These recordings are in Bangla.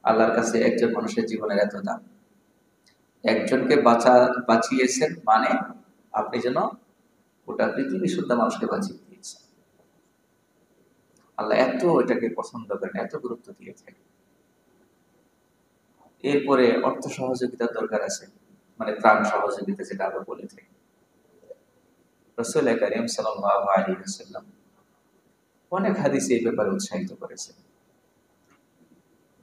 আল্লাহর কাছে একজন মানুষের জীবনের এত দাম। একজনকে বাঁচিয়েছেন মানে আপনি যেন গোটা পৃথিবী শুদ্ধ মানুষকে বাঁচিয়ে দিয়েছেন। আল্লাহ এত এটাকে পছন্দ করেন, এত গুরুত্ব দিয়ে থাকেন। এরপরে অর্থ সহযোগিতার দরকার আছে, মানে ত্রাণ সহযোগিতা, যেটা আমরা বলে থাকি। রাসূল কারীম সাল্লাল্লাহু আলাইহি ওয়াসাল্লাম অনেক হাদিসে এই ব্যাপারে উৎসাহিত করেছেন।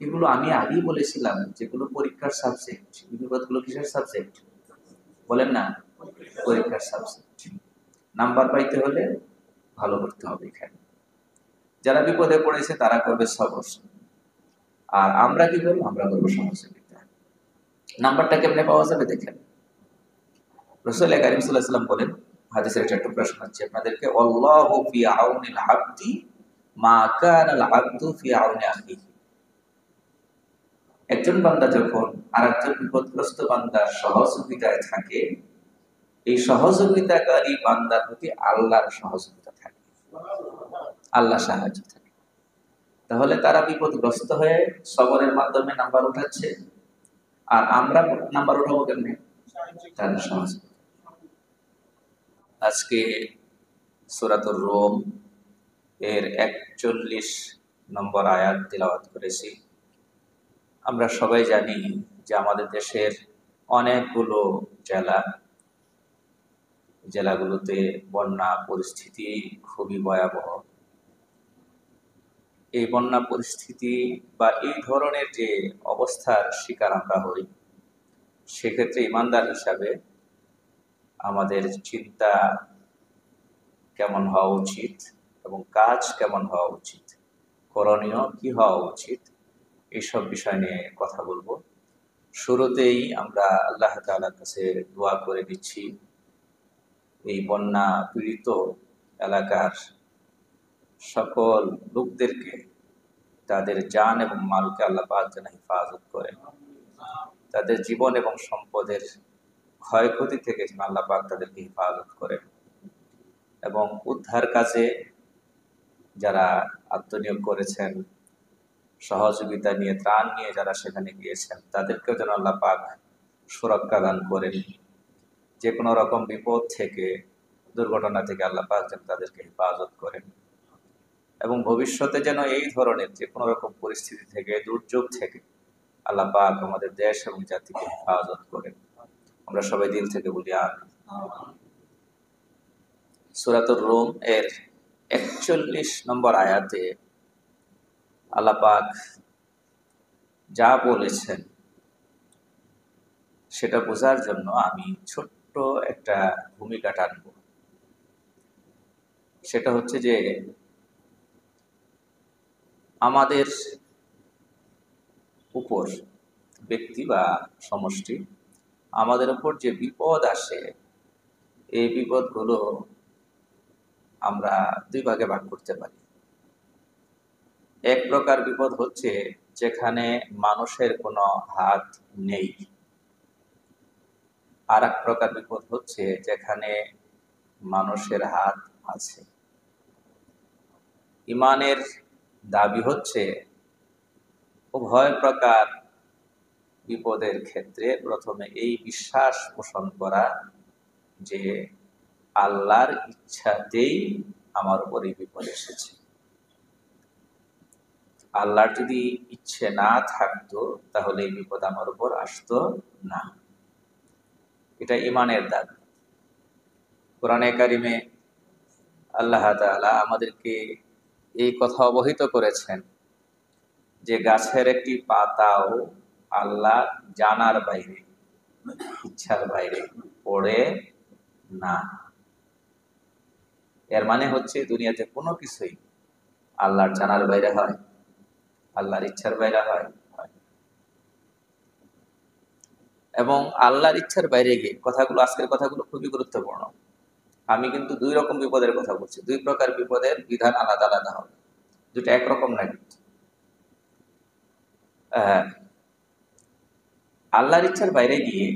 এগুলো আমি আগেই বলেছিলাম, যেগুলো পরীক্ষার সাবজেক্ট। এই বিপদগুলো কিসের সাবজেক্ট বলেন না? পরীক্ষার সাবজেক্ট। নাম্বার পাইতে হলে ভালো করতে হবে। এখানে যারা বিপদে পড়েছে তারা করবে সবর, আর আমরা কি করবো? আমরা করবো সহযোগিতা। নাম্বারটা কেমনে পাওয়া যাবে দেখেন, রাসূল কারীম সাল্লাল্লাহু আলাইহি ওয়াসাল্লাম বলেন, হাদিসের একটা টুকরা শোনাচ্ছি আপনাদেরকে, আল্লাহু ফি আউনিল আবদি মা কানাল আবদু ফি আউনি আখিহি। একজন বান্দা যখন আরেকজন বিপদগ্রস্ত বান্দার সহযোগিতায় থাকে, এই সহযোগিতাকারী বান্দার প্রতি আল্লাহর সহযোগিতা থাকে, আল্লাহ সাহায্য থাকে। তাহলে তারা বিপদগ্রস্ত হয়ে সবরের মাধ্যমে নাম্বার উঠাচ্ছে, আর আমরা নাম্বার উঠাবো কেমনে? তাদের সহযোগিতা। আজকে সূরাতুর রুম এর 41 নম্বর আয়াত তিলাওয়াত করেছি। আমরা সবাই জানি যে আমাদের দেশের অনেকগুলো জেলাগুলোতে বন্যা পরিস্থিতি খুবই ভয়াবহ। এই বন্যা পরিস্থিতি বা এই ধরনের যে অবস্থার শিকার আমরা হই, সেক্ষেত্রে ইমানদার হিসাবে আমাদের চিন্তা কেমন হওয়া উচিত এবং কাজ কেমন হওয়া উচিত, করণীয় কি হওয়া উচিত, এইসব বিষয় নিয়ে কথা বলবো। শুরুতেই আমরা আল্লাহ তাআলার কাছে দোয়া করে দিচ্ছি, এই বন্যা পীড়িত এলাকার সকল লোকদেরকে, তাদের জান এবং মালকে আল্লাহ পাক যেন হেফাজত করেন, তাদের জীবন এবং সম্পদের ক্ষয়ক্ষতি থেকে যেন আল্লাহ পাক তাদেরকে হেফাজত করেন, এবং উদ্ধার কাজে যারা আত্মনিয়োগ করেছেন, সহযোগিতা নিয়ে, ত্রাণ নিয়ে যারা সেখানে গিয়েছেন, তাদেরকেও যেন আল্লাহ পাক সুরক্ষা দান করেন। যে কোনো রকম বিপদ থেকে, দুর্ঘটনা থেকে আল্লাহ পাক যেন তাদেরকে হেফাজত করেন, এবং ভবিষ্যতে যেন এই ধরনের যে কোনো রকম পরিস্থিতি থেকে, দুর্যোগ থেকে আল্লাহ পাক আমাদের দেশ এবং জাতিকে হেফাজত করেন। আমরা সবাই দিল থেকে বলি আমিন। সূরাতুর রুম এর 41 নম্বর আয়াতে আল্লাহ পাক যা বলেছেন সেটা বোঝার জন্য আমি ছোট্ট একটা ভূমিকা টানব। সেটা হচ্ছে যে আমাদের উপর, ব্যক্তি বা সমষ্টি, আমাদের উপর যে বিপদ আসে, এই বিপদগুলো আমরা দুই ভাগে ভাগ করতে পারি। এক প্রকার বিপদ হচ্ছে যেখানে মানুষের কোনো হাত নেই, আর এক প্রকার বিপদ হচ্ছে যেখানে মানুষের হাত আছে। ইমানের দাবি হচ্ছে উভয় প্রকার বিপদের ক্ষেত্রে প্রথমে এই বিশ্বাস পোষণ করা যে আল্লাহর ইচ্ছাতেই আমার উপর এই বিপদ এসেছে। আল্লাহর যদি ইচ্ছে না থাকতো তাহলে এই বিপদ আমার উপর আসতো না। এটা ইমানের দাবি। কোরআনে কারিমে আল্লাহ তাআলা আমাদেরকে এই কথা অবহিত করেছেন যে গাছের একটি পাতাও আল্লাহ জানার বাইরে, ইচ্ছার বাইরে পড়ে না। এর মানে হচ্ছে দুনিয়াতে কোনো কিছুই আল্লাহর জানার বাইরে হয়, আল্লাহর ইচ্ছার বাইরে হয়। এবং আল্লাহর ইচ্ছার বাইরে গিয়ে কথাগুলো, আজকের কথাগুলো খুবই গুরুত্বপূর্ণ। আমি কিন্তু দুই রকম বিপদের কথা বলছি, দুই প্রকার বিপদের বিধান আলাদা আলাদা হবে, দুটো একরকম না। কিন্তু আল্লাহর ইচ্ছার বাইরে গিয়ে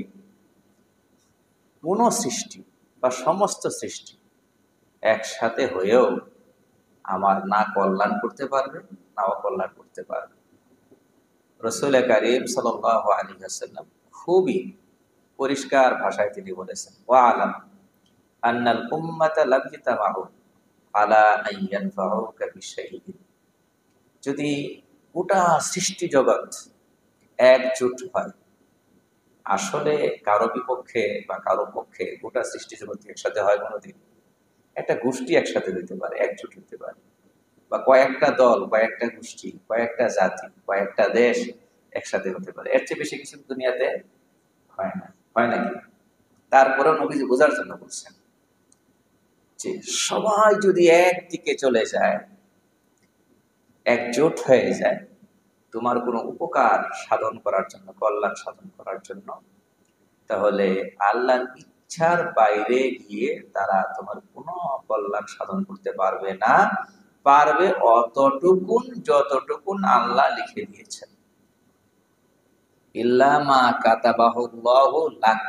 কোনো সৃষ্টি বা সমস্ত সৃষ্টি একসাথে হয়েও আমার না কল্যাণ করতে পারবে, না অকল্যাণ করতে পারবে। রাসূল কারীম সাল্লাল্লাহু আলাইহি ওয়াসাল্লাম খুবই পরিষ্কার ভাষায় তিনি বলেছেন, ওয়া আলাম আন্নাল উম্মাতা লাম ইয়াতামাউ আলা আন ইয়ানফাউকা বিশাইইন। যদি গোটা সৃষ্টি জগৎ একজোট হয়, আসলে কারো বিপক্ষে বা কারো পক্ষে গোটা সৃষ্টি জগৎ একসাথে হয় কোনোদিন? একটা গোষ্ঠী একসাথে হইতে পারে, একজোট হইতে পারে, বা কয়েকটা দল, কয়েকটা গোষ্ঠী, কয়েকটা জাতি, কয়েকটা দেশ একসাথে হতে পারে। এর চেয়ে বেশি কিছু দুনিয়াতে হয় না, হয় নাকি? তারপরেও নবীজি বোঝার জন্য বলছেন যে সবাই যদি একদিকে চলে যায়, একজোট হয়ে যায়, তোমার কোনো উপকার সাধন করার জন্য, কল্যাণ সাধন করার জন্য, তাহলে আল্লাহর ইচ্ছার বাইরে গিয়ে তারা তোমার কোনো কল্যাণ সাধন করতে পারবে না। পারবে অতটুকুন যতটুকুন আল্লাহ লিখে দিয়েছেন। ইল্লা মা কাতাবাহুল্লাহু লাক,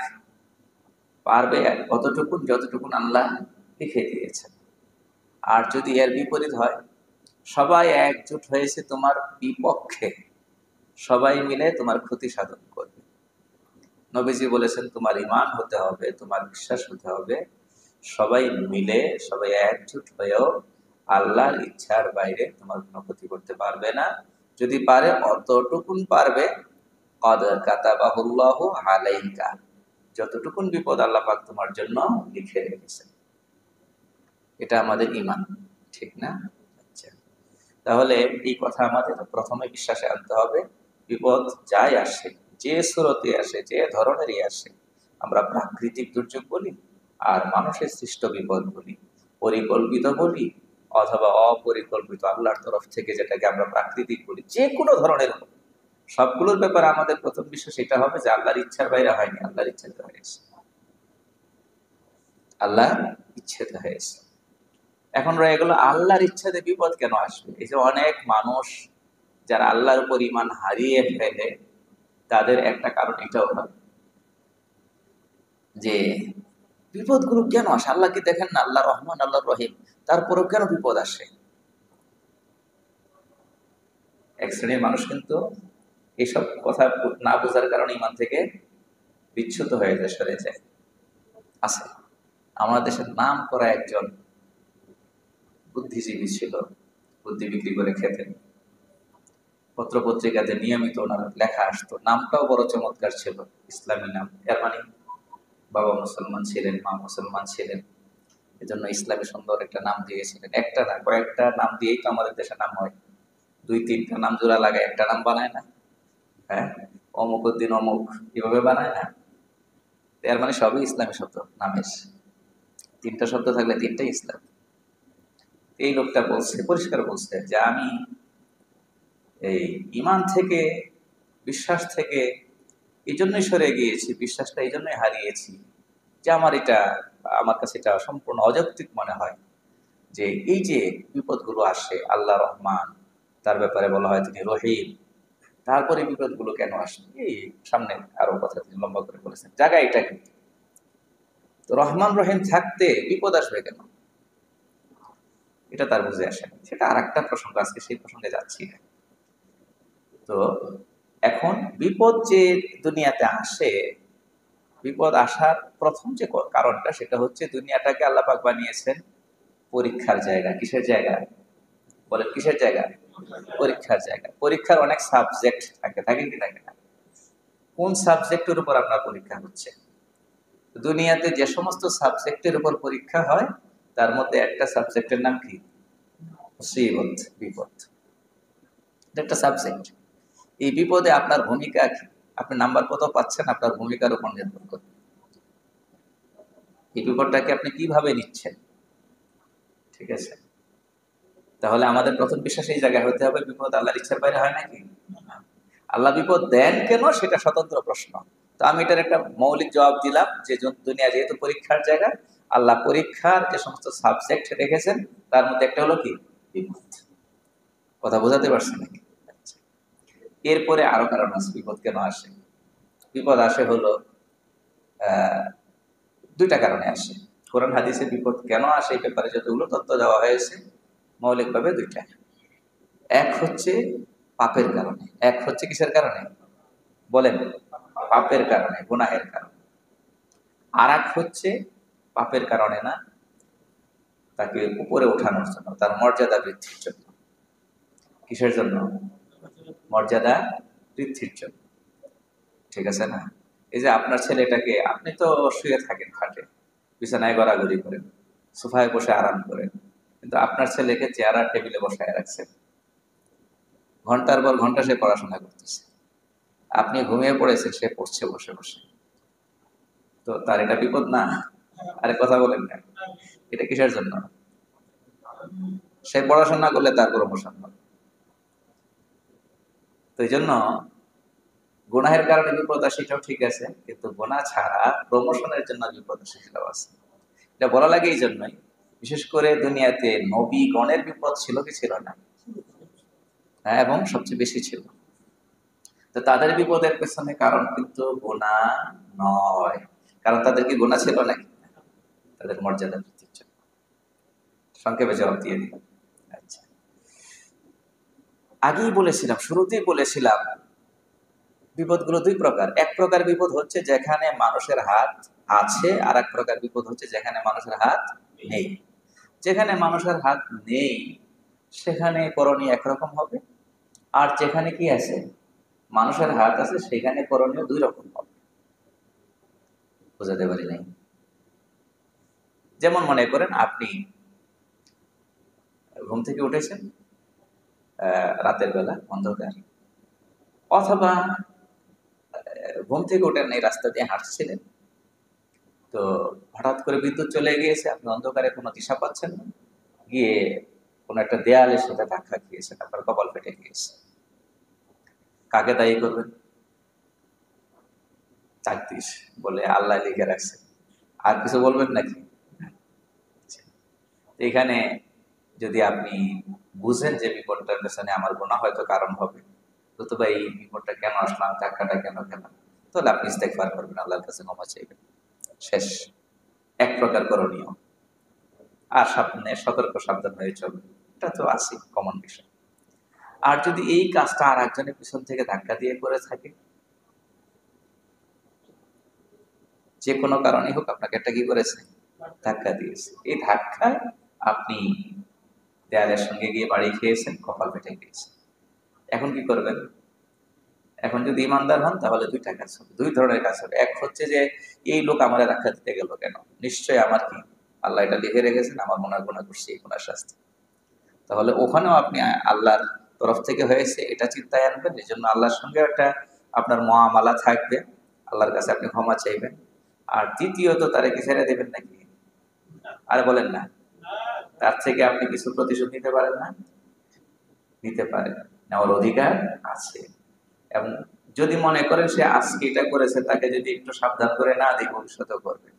পারবে অতটুকুন যতটুকুন আল্লাহ লিখে দিয়েছেন। আর যদি এর বিপরীত হয়, সবাই একজোট হয়েছে তোমার বিপক্ষে, সবাই মিলে তোমার ক্ষতি সাধন করবে, নবীজি বলেছেন তোমার ঈমান হতে হবে, তোমার বিশ্বাস হতে হবে, সবাই মিলে, সবাই একজোট হয়েও আল্লাহর ইচ্ছার বাইরে তোমার কোনো ক্ষতি করতে পারবে না। যদি পারে অতটুকুন পারবে, কদ কাতাবাহুল্লাহু আলাইকা, যতটুকুন বিপদ আল্লাহ পাক তোমার জন্য লিখে রেখেছেন। এটা আমাদের ঈমান, ঠিক না? আচ্ছা, তাহলে এই কথা আমাদের প্রথমে বিশ্বাসে আনতে হবে। বিপদ যাই আসে, যে স্রোতে আসে, যে ধরনেরই আসে, আমরা প্রাকৃতিক দুর্যোগ বলি আর মানুষের সৃষ্ট বিপদ বলি, পরিকল্পিত বলি অথবা অপরিকল্পিত আল্লাহর তরফ থেকে যেটাকে আমরা প্রাকৃতিক বলি, যে কোনো ধরনের হোক, সবগুলোর ব্যাপারে আমাদের প্রথম বিশ্বাস এটা হবে যে আল্লাহর ইচ্ছার বাইরে হয়নি, আল্লাহর ইচ্ছাতে হয়েছে, আল্লাহ ইচ্ছাতে হয়েছে। এখন রয়ে গেল আল্লাহর ইচ্ছাতে বিপদ কেন আসবে? এই যে অনেক মানুষ যারা আল্লাহর উপর ঈমান হারিয়ে ফেলে, তাদের একটা কারণ এটাও হয় যে বিপদগুলো কেন আসে? আল্লাহ কি দেখেন না? আল্লাহ রহমান, আল্লাহ রহিম, তারপরেও কেন বিপদ আসে? এক শ্রেণীর মানুষ কিন্তু এইসব কথা না বোঝার কারণে ঈমান থেকে বিচ্যুত হয়ে যায়, সরে যায়। আছে, আমাদের দেশের নাম করা একজন বুদ্ধিজীবী ছিল, বুদ্ধি বিক্রি করে খেতেন, পত্র পত্রিকাতে নিয়মিত ওনার লেখা আসতো, নামটাও বড় চমৎকার ছিল, ইসলামী নাম। এর মানে বাবা মুসলমান ছিলেন, মা মুসলমান ছিলেন, এজন্য ইসলামী সুন্দর একটা নাম দিয়েছিলেন। একটা না, কয়েকটা নাম দিয়েই তো আমাদের দেশে নাম হয়। দুই তিনটা নাম জোড়া লাগায় একটা নাম বানায় না? হ্যাঁ, অমুক উদ্দিন অমুক, এভাবে বানায় না? এর মানে সবই ইসলামী শব্দ নামের, তিনটা শব্দ থাকলে তিনটাই ইসলাম। এই লোকটা বলছে, পরিষ্কার বলছে যে আমি এই ঈমান থেকে, বিশ্বাস থেকে এই জন্যই সরে গিয়েছি, বিশ্বাসটা এই জন্যই হারিয়েছি যে আমার কাছে এটা সম্পূর্ণ অযৌক্তিক মনে হয় যে এই যে বিপদগুলো আসে, আল্লাহ রহমান, তার ব্যাপারে বলা হয় তিনি রহিম, তারপরে বিপদগুলো কেন আসে? এই সামনে আরো কথা তিনি লম্বা করে বলেছেন, জায়গা এটা কিন্তু। তো রহমান রহিম থাকতে বিপদ আসবে কেন? এটা তার বুঝে আসে না। সেটা আর একটা প্রসঙ্গ, আজকে সেই প্রসঙ্গে যাচ্ছি না। তো এখন বিপদ যে দুনিয়াতে আসে, বিপদ আসার প্রথম যে কারণটা, সেটা হচ্ছে দুনিয়াটাকে আল্লাহ পাক বানিয়েছেন পরীক্ষার জায়গা। কিসের জায়গা বলেন? কিসের জায়গা? পরীক্ষার জায়গা। পরীক্ষার অনেক সাবজেক্ট থাকে, থাকে কি থাকে না? কোন সাবজেক্টের উপর আপনার পরীক্ষা হচ্ছে? দুনিয়াতে যে সমস্ত সাবজেক্টের উপর পরীক্ষা হয়, তার মধ্যে একটা সাবজেক্টের নাম কি? মুসিবত, বিপদ। এটা একটা সাবজেক্ট। এই বিপদে আপনার ভূমিকা কি? আপনি নাম্বার কত পাচ্ছেন আপনার ভূমিকার উপর নির্ভর করে। এই বিপদটাকে আপনি কিভাবে নিচ্ছেন? ঠিক আছে, তাহলে আমাদের প্রথম বিশ্বাস এই জায়গায় হতে হবে, বিপদ আল্লাহর ইচ্ছার বাইরে হয় নাকি? আল্লাহ বিপদ দেন কেন, সেটা স্বতন্ত্র প্রশ্ন। তো আমি এটার একটা মৌলিক জবাব দিলাম যে দুনিয়া যেহেতু পরীক্ষার জায়গা, আল্লাহ পরীক্ষার যে সমস্ত সাবজেক্ট রেখেছেন, তার মধ্যে একটা হলো কি? বিপদ। কথা বোঝাতে পারছি নাকি? আচ্ছা। এরপরে আরো কারণ আছে বিপদ কেন আসে। বিপদ আসে হলো দুইটা কারণে আসে। কোরআন হাদিসে বিপদ কেন আসে এই ব্যাপারে যতগুলো তথ্য দেওয়া হয়েছে, মৌলিকভাবে দুইটা। এক হচ্ছে পাপের কারণে। এক হচ্ছে কিসের কারণে বলেন? পাপের কারণে, গুনাহের কারণে। আর এক হচ্ছে পাপের কারণে না, তাকে উপরে ওঠানোর জন্য, তার মর্যাদা বৃদ্ধির জন্য। কিসের জন্য? মর্যাদা বৃদ্ধির জন্য। ঠিক আছে না? এই যে আপনার ছেলেটাকে, আপনি তো শুয়ে থাকেন খাটে, বিছানায় গড়াগড়ি করেন, সোফায় বসে আরাম করেন, কিন্তু আপনার ছেলেকে চেয়ার আর টেবিলে বসায় রাখছেন, ঘন্টার পর ঘন্টা সে পড়াশোনা করতেছে, আপনি ঘুমিয়ে পড়েছেন, সে পড়ছে বসে বসে। তো তার এটা বিপদ না? আরে কথা বলেন না, এটা কিসের জন্য? সে পড়াশোনা করলে তার প্রমোশন হবে। তো এই জন্য গুনাহের কারণে বিপদ আসে, সেটাও ঠিক আছে, কিন্তু গুনাহ ছাড়া প্রমোশনের জন্য বিপদ আসে, সেটাও আছে। এটা বলা লাগে এই জন্যই, বিশেষ করে দুনিয়াতে নবীগণের বিপদ ছিল কি ছিল না? হ্যাঁ, এবং সবচেয়ে বেশি ছিল। তো তাদের বিপদের পেছনে কারণ কিন্তু গুনাহ নয়, কারণ তাদের কি গুনাহ ছিল নাকি? তাদের মর্যাদা বৃদ্ধির জন্য। সংক্ষেপে জবাব দিয়ে দিলাম। আচ্ছা, আগেই বলেছিলাম, শুরুতেই বলেছিলাম, বিপদগুলো দুই প্রকার। এক প্রকার বিপদ হচ্ছে যেখানে মানুষের হাত আছে, আর এক প্রকার বিপদ হচ্ছে যেখানে মানুষের হাত নেই। যেখানে মানুষের হাত নেই সেখানে করণীয় একরকম হবে, আর যেখানে কি আছে, মানুষের হাত আছে, সেখানে করণীয় দুই রকম হবে। বুঝাতে পারি নাই? যেমন মনে করেন আপনি ঘুম থেকে উঠেছেন রাতের বেলা, অন্ধকার, অথবা ঘুম থেকে উঠেন এই রাস্তা দিয়ে হাঁটছিলেন, তো হঠাৎ করে বিদ্যুৎ চলে গিয়েছে, আপনি অন্ধকারে কোনো দিশা পাচ্ছেন না, গিয়ে কোনো একটা দেয়ালের সাথে ধাক্কা খেয়েছেন, আপনার কপাল ফেটে গিয়েছে। কাকে দায়ী করবেন? চাকতিস বলে আল্লাহ লিখে রাখছে, আর কিছু বলবেন নাকি? এখানে যদি আপনি বুঝেন যে বিপদটার পেছনে আমার গুনাহ হয়তো কারণ হবে, তো ভাই এই বিপদটা কেন আসলাম, ধাক্কাটা কেন খেলাম, তাহলে আপনি ইস্তেগফার করবেন, আল্লাহর কাছে ক্ষমা চাইবেন, শেষ। এক প্রকার করণীয়। আর সামনে সতর্ক সাবধান হয়ে চলবে, এটা তো আছে কমন বিষয়। আর যদি এই কাজটা আর একজনের পিছন থেকে ধাক্কা দিয়ে করে থাকে, যে কোনো কারণে হোক, আপনাকে একটা কি করেছে, ধাক্কা দিয়েছে, এই ধাক্কায় আপনি দেয়ালের সঙ্গে গিয়ে বাড়ি খেয়েছেন, কপাল ফেটে গিয়েছে। এখন কি করবেন? এখন যদি ইমানদার হন তাহলে দুইটা কাজ হবে, দুই ধরনের কাজ হবে। এক হচ্ছে যে এই লোক আমার ধাক্কা দিতে গেল কেন, নিশ্চয়ই আমার কি আল্লাহ এটা লিখে রেখেছেন, আমার মনে হয় গুনাহ করছি, এই গুনার শাস্তি। তাহলে ওখানেও আপনি আল্লাহর তরফ থেকে হয়েছে এটা চিন্তায় আনবেন, এই জন্য আল্লাহর সঙ্গে একটা আপনার মুআমালা থাকবে, আল্লাহর কাছে আপনি ক্ষমা চাইবেন। আর দ্বিতীয়ত, তারে কি ছেড়ে দেবেন নাকি? আর বলেন না, তার থেকে আপনি কিছু প্রতিশোধ নিতে পারেন না? নিতে পারেন, নেওয়ার অধিকার আছে। এবং যদি মনে করেন সে আজকে এটা করেছে, তাকে যদি একটু সাবধান করে না দিই, ভবিষ্যতেও করবে,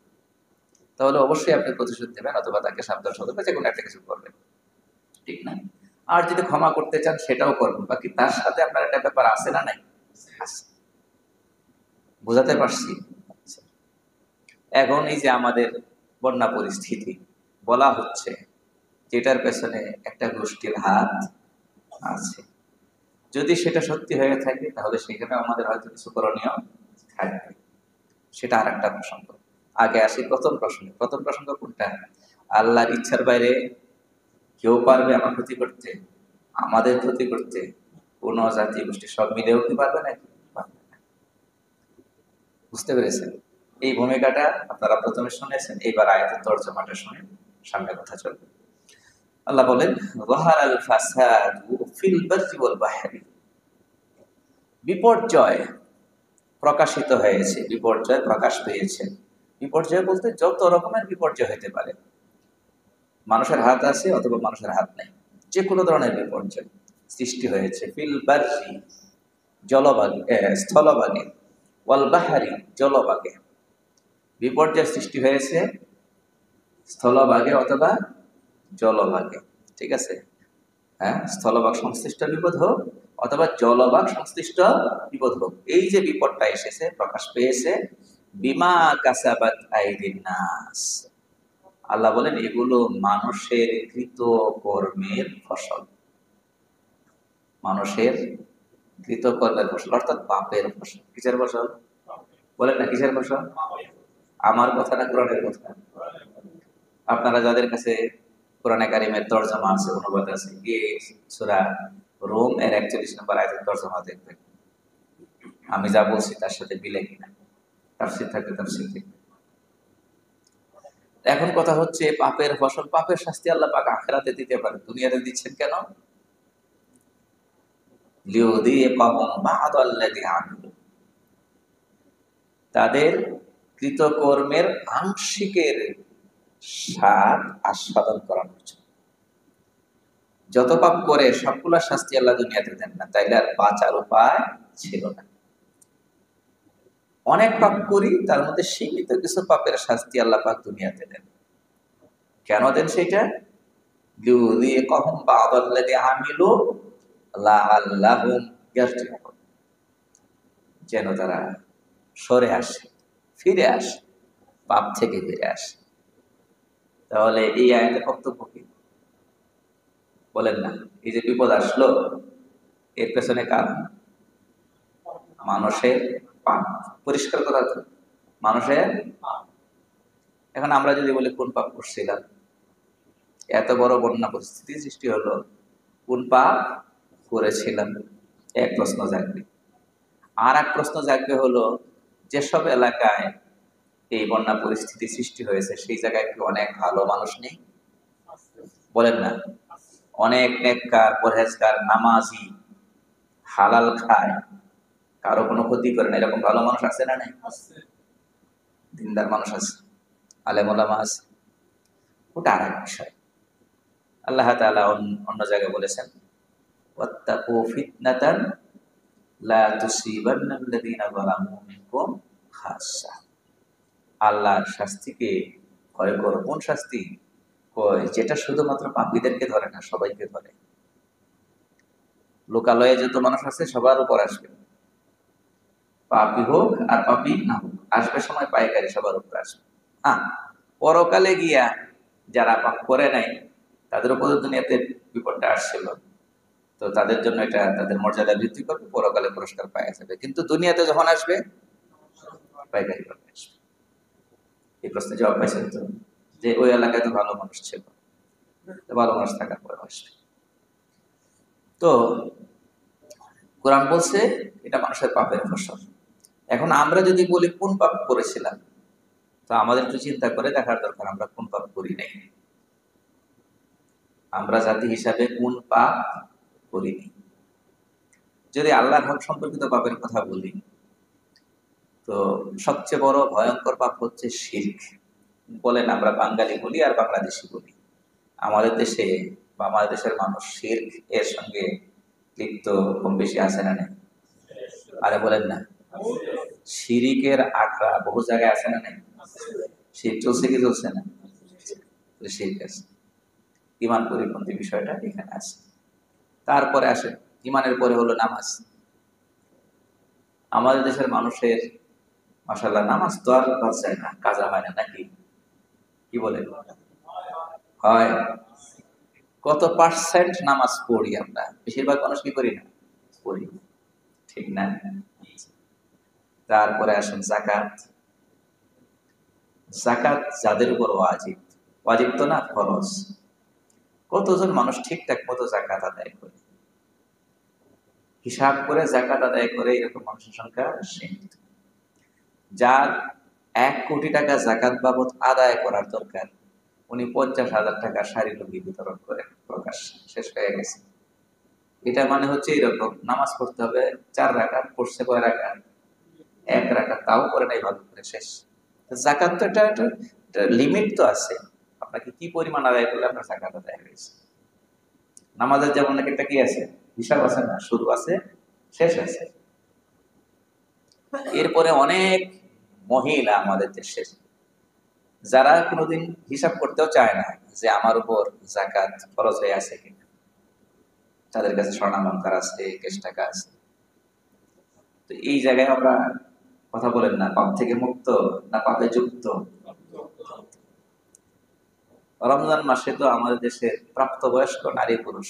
তাহলে অবশ্যই আপনি প্রতিশোধ নেবেন, অথবা তাকে সাবধান সতর্ক যে কোনো একটা কিছু করবেন, ঠিক না? আর যদি ক্ষমা করতে চান সেটাও করবেন, বাকি তার সাথে আপনার একটা ব্যাপার আছে না নাই? আছে। বুঝাতে পারছি? এখন এই যে আমাদের বন্যা পরিস্থিতি, বলা হচ্ছে যেটার পেছনে একটা গোষ্ঠীর হাত আছে, যদি সেটা সত্যি হয়ে থাকে তাহলে সেখানে আমাদের হয়তো কিছু করণীয় থাকবে, সেটা আর একটা প্রসঙ্গ। আগে আসি প্রথম প্রসঙ্গে। প্রথম প্রসঙ্গ কোনটা? আল্লাহর ইচ্ছার বাইরে কেউ পারবে আমার ক্ষতি করতে, আমাদের ক্ষতি করতে? কোন জাতি গোষ্ঠী সব মিলেও কি পারবে নাকি? পারবে না। বুঝতে পেরেছেন? এই ভূমিকাটা আপনারা প্রথমে শুনেছেন, এইবার আয়াতের তর্জমাটা শুনে সামনে কথা চলবে। আল্লাহ বলেন, যাহারাল ফাসাদু ফিল বাররি ওয়াল বাহরি, বিপর্যয় প্রকাশিত হয়েছে, বিপর্যয় প্রকাশ পেয়েছে। বিপর্যয় বলতে যত রকমের বিপর্যয় হতে পারে, মানুষের হাত আছে অথবা মানুষের হাত নেই, যে কোনো ধরনের বিপর্যয় সৃষ্টি হয়েছে। ফিল বাররি, জলভাগে, স্থলভাগে, ওয়াল বাহারি, জলভাগে। বিপর্যয় সৃষ্টি হয়েছে স্থলভাগে অথবা জলভাগে, ঠিক আছে? হ্যাঁ, স্থলভাগ সংশ্লিষ্ট বিপদ হোক অথবা জলভাগ সংশ্লিষ্ট বিপদ হোক, এই যে বিপদটা এসেছে, প্রকাশ পেয়েছে, বিমা কাসাবাত আইদিন নাস, আল্লাহ বলেন এগুলো মানুষের কৃত কর্মের ফসল। মানুষের কৃতকর্মের ফসল অর্থাৎ পাপের ফসল। কিসের ফসল বলেন না, কিসের ফসল? আমার কথা না কোরআনের কথা? আপনারা যাদের কাছে কোরআনে কারিমের তরজমা আছে, অনুবাদ আছে, গিয়ে সূরা রোম এর 41 নম্বর আয়াতের তরজমা দেখবেন। আমি যা বলছি তার সাথে মিলে কিনা, তাফসীর থাকলে তাফসীর দেখবেন। এখন কথা হচ্ছে পাপের ফসল, পাপের শাস্তি আল্লাহ পাক আখিরাতে দিতে পারে, দুনিয়াতে দিচ্ছেন কেন? লিউযীকাহুম বা'দাল্লাযী আমিলু, তাদের কৃতকর্মের আংশিকের স্বাদ আস্বাদন করানোর জন্য। যত পাপ করে সবগুলা শাস্তি আল্লাহ দুনিয়াতে দেন না, তাইলে আর বাঁচার উপায় ছিল না। অনেক পাপ করি, তার মধ্যে সীমিত কিছু পাপের শাস্তি আল্লাহ পাক দুনিয়াতে দেন। কেন দেন সেটা? লিউযীকাহুম বা'দাল্লাযী আমিলু লাআল্লাহুম ইয়ারজিউন, যেন তারা সরে আসে, ফিরে আসে, পাপ থেকে ফিরে আসে। তাহলে এই আয়াতের বক্তব্য কি বলেন না? এই যে বিপদ আসলো, এর পেছনে কারণ মানুষের পাপ। পরিষ্কার কথা তো, মানুষের। এখন আমরা যদি বলি কোন পাপ করছিলাম, এত বড় বন্যা পরিস্থিতি সৃষ্টি হলো, কোন পাপ করেছিলাম, এক প্রশ্ন জাগবে। আর এক প্রশ্ন জাগবে হলো, যেসব এলাকায় এই বন্যা পরিস্থিতি সৃষ্টি হয়েছে সেই জায়গায় কি অনেক ভালো মানুষ নেই? বলেন না, অনেক নেককার, পরহেজগার, নামাজি, হালাল খায়, কারো কোনো ক্ষতি করে না, এরকম ভালো মানুষ আছে না? নাই? দিনদার মানুষ আছে, আলেম ওলামা আছে। ওটা আর এক বিষয়। আল্লাহ তাআলা অন্য জায়গায় বলেছেন, ওয়াত্তাকু ফিতনাতান লা তুসিবান্নাল্লাযীনা যালামু মিনকুম খাসসা। আল্লাহর শাস্তিকে ভয় করো। কোন শাস্তি? কয় যেটা শুধুমাত্র পাপীদেরকে ধরে না, সবাইকে ধরে। লোকালয়ে যত মানুষ আছে সবার উপর আসবে, পাপী হোক আর পাপী না হোক, আসবে সময় পাইকারি সবার উপর আসবে। হ্যাঁ, পরকালে গিয়া যারা পাপ করে নাই তাদের উপর দুনিয়াতে বিপদটা আসছিল, তো তাদের জন্য এটা তাদের মর্যাদা বৃদ্ধি করবে, পরকালে পুরস্কার পাওয়া যাবে। কিন্তু দুনিয়াতে যখন আসবে পাইকারি ভাবে আসবে। এই প্রশ্নে জবাব পাইছেন তো, যে ওই এলাকায় তো ভালো মানুষ ছিল, তো ভালো মানুষ থাকার পরে আসবে। তো কোরআন বলছে এটা মানুষের পাপের ফসল। এখন আমরা যদি বলি কোন পাপ করেছিলাম, তো আমাদের একটু চিন্তা করে দেখার দরকার আমরা কোন পাপ করি নাই। আমরা জাতি হিসাবে কোন পাপ করিনি। যদি আল্লাহর হক সম্পর্কিত পাপের কথা বলি, তো সবচেয়ে বড় ভয়ঙ্কর পাপ হচ্ছে শিরক। বলেন, আমরা বাঙালি বলি আর বাংলাদেশি বলি, আমাদের দেশে বা আমাদের দেশের মানুষ শিরক এর সঙ্গে লিপ্ত কম বেশি আছে না? নেই? আরে বলেন না, শিরিকের আখড়া বহু জায়গায় আছে না? নেই? শিরক চলছে কি চলছে না? শিরক আছে। ইমান পরিপন্থী বিষয়টা এখানে আছে। তারপরে আসে ইমানের পরে হলো নামাজ। আমাদের দেশের মানুষের মাশাআল্লাহ নামাজ তো আর বাদ যায় না, কাজা হয় না, নাকি? কি বলেন? হয়। কত পার্সেন্ট নামাজ পড়ি আমরা? বেশিরভাগ মানুষ কি করি না? পড়ি, ঠিক না? তারপরে আসেন যাকাত। যাকাত যাদের উপর ওয়াজিব, ওয়াজিব তো না, ফরজ। কতজন মানুষ ঠিকঠাক মতো যাকাত আদায় করে? হিসাব করে যাকাত আদায় করে এরকম মানুষের সংখ্যা সীমিত। যার 1 কোটি টাকা যাকাত বাবদ আদায় করার দরকার, উনি 50,000 টাকা শাড়ি লুঙ্গি বিতরণ করেন, প্রকাশ শেষ হয়ে গেছে। এটা মানে হচ্ছে এরকম, নামাজ পড়তে হবে 4 রাকাত, পড়ছে কয় রাকাত? 1 রাকাত, তাও করে নাই ভালো করে, শেষ। যাকাত তো এটা লিমিট তো আছে, আপনাকে কি পরিমাণ আদায় করলে আপনার যাকাত আদায় হয়েছে। নামাজের যেমন একটা কি আছে, হিসাব আছে না, শুরু আছে শেষ আছে। এরপরে অনেক মহিলা আমাদের দেশের, যারা কোনোদিন হিসাব করতেও চায় না যে আমার উপর যাকাত খরচ হয়ে আছে কিনা, তাদের কাছে স্বর্ণালঙ্কার আছে, ক্যাশ টাকা আছে। তো এই জায়গায় আমরা কথা বলেন না, পাপ থেকে মুক্ত না পাপে যুক্ত? রমজান মাসে তো আমাদের দেশের প্রাপ্তবয়স্ক নারী পুরুষ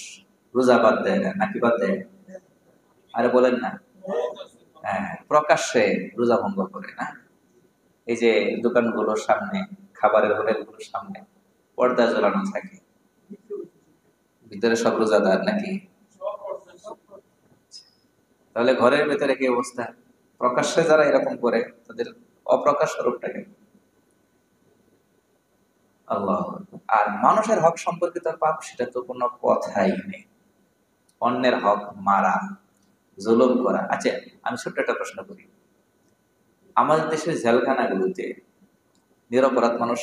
রোজা বাদ দেয় না, নাকি বাদ দেয়? আরে বলেন না। হ্যাঁ, প্রকাশ্যে রোজা ভঙ্গ করে না। এই যে দোকানগুলোর সামনে, খাবারের হোটেলগুলোর সামনে পর্দা ঝোলানো থাকে, ভিতরে সব রোজাদার নাকি? তাহলে ঘরের ভেতরে কি অবস্থা? প্রকাশ্যে যারা এরকম করে তাদের অপ্রকাশ্য রূপটাকে আল্লাহ। আর মানুষের হক সম্পর্কিত পাপ, সেটা তো কোনো কথাই নেই। অন্যের হক মারা, জুলুম করা। আচ্ছা, আমি ছোট্ট একটা প্রশ্ন করি। আমাদের দেশের জেলখানাগুলোতে নিরপরাধ মানুষ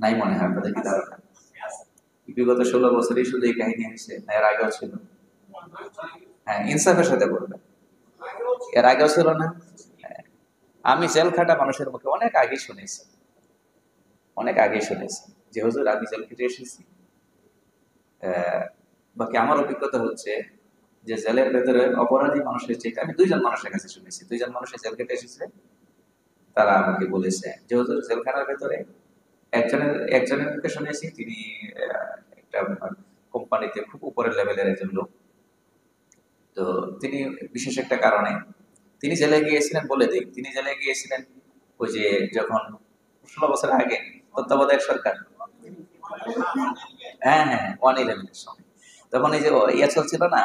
নাই মনে হয়, আপনাদের কি ধারণা? বিগত 16 বছরই শুধু এই কাহিনী হয়েছে, না এর আগেও ছিল? হ্যাঁ, ইনসাফের সাথে বলবেন, এর আগেও ছিল না? হ্যাঁ, আমি জেল খাটা মানুষের মুখে অনেক আগে শুনেছি, অনেক আগে শুনেছি যে হুজুর আমি জেল খেটে এসেছি। বাকি আমার অভিজ্ঞতা হচ্ছে যে জেলের ভেতরে অপরাধী মানুষের চেয়ে, আমি 2জন মানুষের কাছে শুনেছি, 2জন মানুষের জেল খেটে এসেছে, তারা আমাকে বলেছে যে হুজুর জেলখানার ভেতরে একজনের মুখে শুনেছি, তিনি একটা কোম্পানিতে খুব উপরের লেভেলের একজন লোক। তো তিনি বিশেষ একটা কারণে তিনি জেলে গিয়েছিলেন, বলে দিই, তিনি জেলে গিয়েছিলেন ওই যে যখন 16 বছর আগে তত্ত্বাবধায়ক সরকার, হ্যাঁ হ্যাঁ, 111-এর সময়, তখন এই যে ইয়া চলছিল না,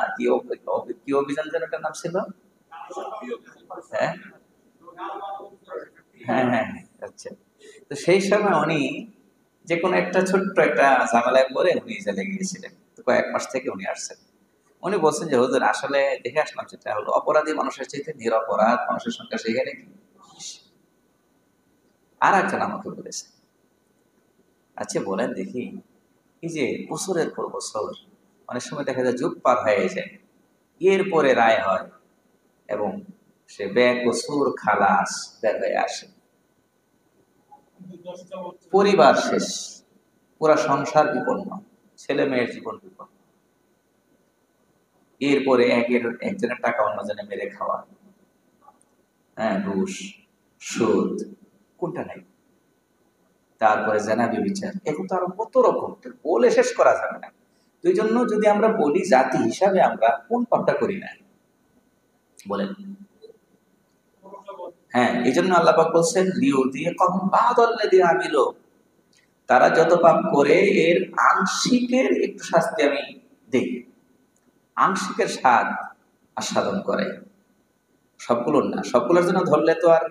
কি অভিযান যেন একটা নাম ছিল? হ্যাঁ হ্যাঁ হ্যাঁ হ্যাঁ, আচ্ছা। তো সেই সময় উনি যে কোনো একটা ছোট্ট একটা ঝামেলায় পরে উনি জেলে গিয়েছিলেন। তো কয়েক মাস থেকে উনি আসছেন। উনি বলছেন যে হুজুর আসলে দেখে আসলাম, যেটা হলো অপরাধী মানুষের চাইতে নিরপরাধ মানুষের সংখ্যা সেখানে কি বেশি। আর একজন আমাকে বলেছে, আচ্ছা বলেন দেখি, এই যে বছরের পর বছর অনেক সময় দেখা যায় যুগ পার হয়ে যায়, এরপরে রায় হয় এবং সে বেকসুর খালাস বের হয়ে আসে, পরিবার শেষ, পুরা সংসার বিপন্ন, ছেলে মেয়ের জীবন বিপন্ন, এরপরে একজনের টাকা অন্যজনে মেরে খাওয়া, হ্যাঁ, ঘুষ, সুদ, কোনটা নাই? তারপরে জেনাবি বিচার, এখন তো আরো কত রকম, বলে শেষ করা যাবে না। তো এই জন্য যদি আমরা বলি জাতি হিসাবে আমরা কোন পাপটা করি না, বলেন? হ্যাঁ, এই জন্য আল্লাহ পাক বলছেন লিও দিয়ে কম বাদল্লে দিয়ে আমিল, তারা যত পাপ করে এর আংশিকের একটু শাস্তি আমি দিই, আংশিকের স্বাদ আস্বাদন করে, সবগুলোর না। সবগুলোর জন্য ধরলে তো আর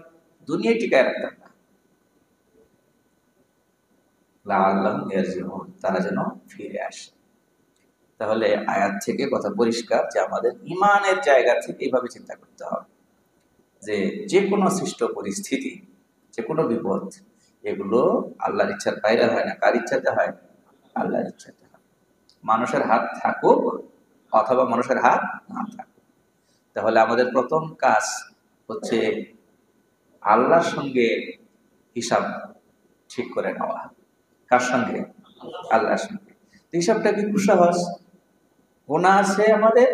দুনিয়ায় টিকায় রাখতাম না। লাআল্লাহুম ইয়ারজিউন, তারা যেন ফিরে আসে। তাহলে আয়াত থেকে কথা পরিষ্কার যে আমাদের ইমানের জায়গা থেকে এইভাবে চিন্তা করতে হবে যে যে কোনো সৃষ্ট পরিস্থিতি, যে কোনো বিপদ, এগুলো আল্লাহর ইচ্ছার বাইরে হয় না। কার ইচ্ছাতে হয়? আল্লাহর ইচ্ছাতে হয়। মানুষের হাত থাকুক অথবা মানুষের হাত না থাকুক। তাহলে আমাদের প্রথম কাজ হচ্ছে আল্লাহর সঙ্গে হিসাব ঠিক করে নেওয়া। কার সঙ্গে? আল্লাহর সঙ্গে। হিসাবটা কি খুব সহজ। গুনাহ আছে আমাদের,